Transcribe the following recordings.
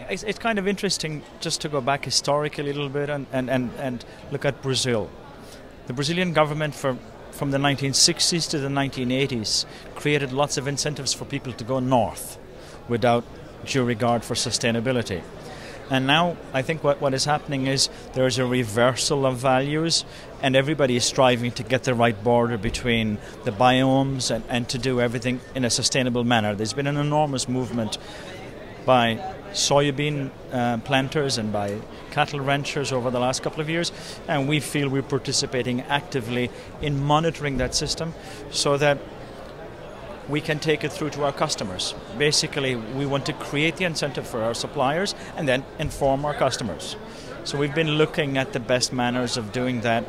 it's kind of interesting just to go back historically a little bit and look at Brazil. The Brazilian government from the 1960s to the 1980s created lots of incentives for people to go north without due regard for sustainability. And now I think what is happening is there's a reversal of values, and everybody is striving to get the right border between the biomes and to do everything in a sustainable manner. There's been an enormous movement by soybean planters and by cattle ranchers over the last couple of years, and we feel we're participating actively in monitoring that system so that we can take it through to our customers. Basically, we want to create the incentive for our suppliers and then inform our customers. So we've been looking at the best manners of doing that,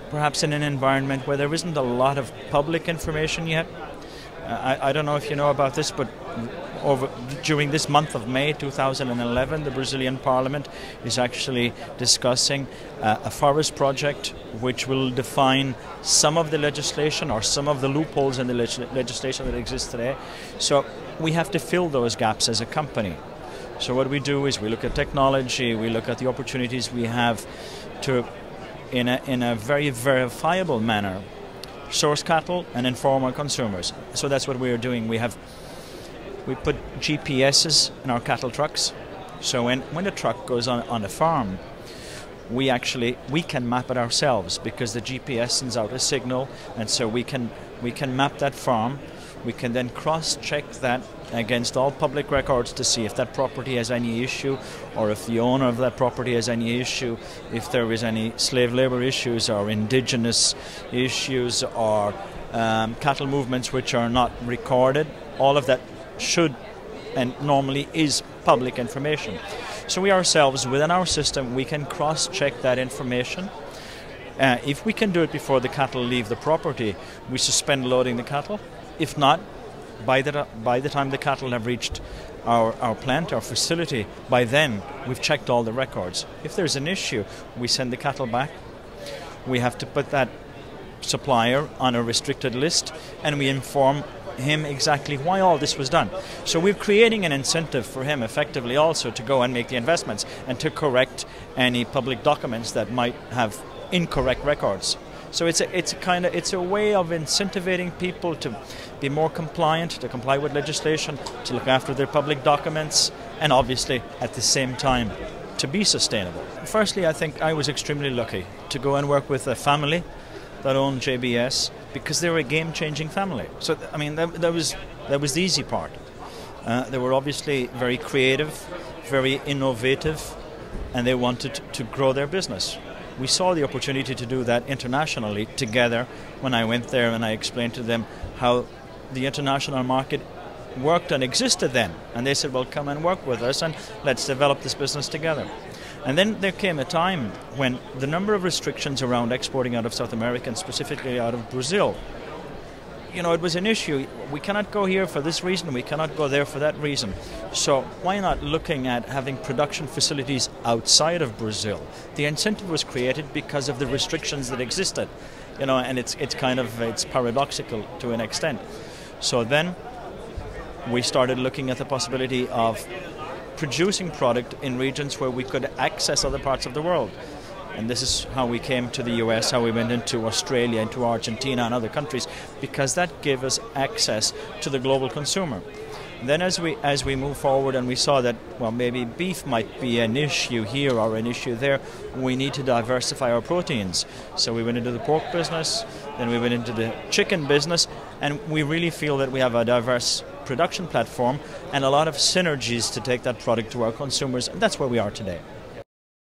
perhaps in an environment where there isn't a lot of public information yet. I don't know if you know about this, but during this month of May 2011, the Brazilian Parliament is actually discussing a forest project which will define some of the legislation or some of the loopholes in the legislation that exists today. So we have to fill those gaps as a company. So what we do is we look at technology, we look at the opportunities we have to, in a very verifiable manner, source cattle and inform our consumers. So that's what we are doing. We put GPSs in our cattle trucks. So when a truck goes on a farm, we can map it ourselves because the GPS sends out a signal, and so we can map that farm. We can then cross-check that against all public records to see if that property has any issue, or if the owner of that property has any issue, if there is any slave labor issues or indigenous issues or cattle movements which are not recorded. All of that should and normally is public information. So we ourselves, within our system, we can cross-check that information. If we can do it before the cattle leave the property, we suspend loading the cattle. If not, by the time the cattle have reached our plant, our facility, by then we've checked all the records. If there's an issue, we send the cattle back. We have to put that supplier on a restricted list, and we inform him exactly why all this was done. So we're creating an incentive for him effectively also to go and make the investments and to correct any public documents that might have incorrect records. So it's a way of incentivizing people to be more compliant, to comply with legislation, to look after their public documents, and obviously at the same time to be sustainable. Firstly, I think I was extremely lucky to go and work with a family that owned JBS because they were a game-changing family. So I mean that was the easy part. They were obviously very creative, very innovative, and they wanted to grow their business. We saw the opportunity to do that internationally together when I went there and I explained to them how the international market worked and existed then. And they said, well, come and work with us and let's develop this business together. And then there came a time when the number of restrictions around exporting out of South America and specifically out of Brazil, it was an issue. We cannot go here for this reason, we cannot go there for that reason. So why not looking at having production facilities outside of Brazil? The incentive was created because of the restrictions that existed, and it's paradoxical to an extent. So then we started looking at the possibility of producing product in regions where we could access other parts of the world. And this is how we came to the US, how we went into Australia, into Argentina and other countries, because that gave us access to the global consumer. Then as we move forward and we saw that, well, maybe beef might be an issue here or an issue there, we need to diversify our proteins. So we went into the pork business, then we went into the chicken business, and we really feel that we have a diverse production platform and a lot of synergies to take that product to our consumers, and that's where we are today.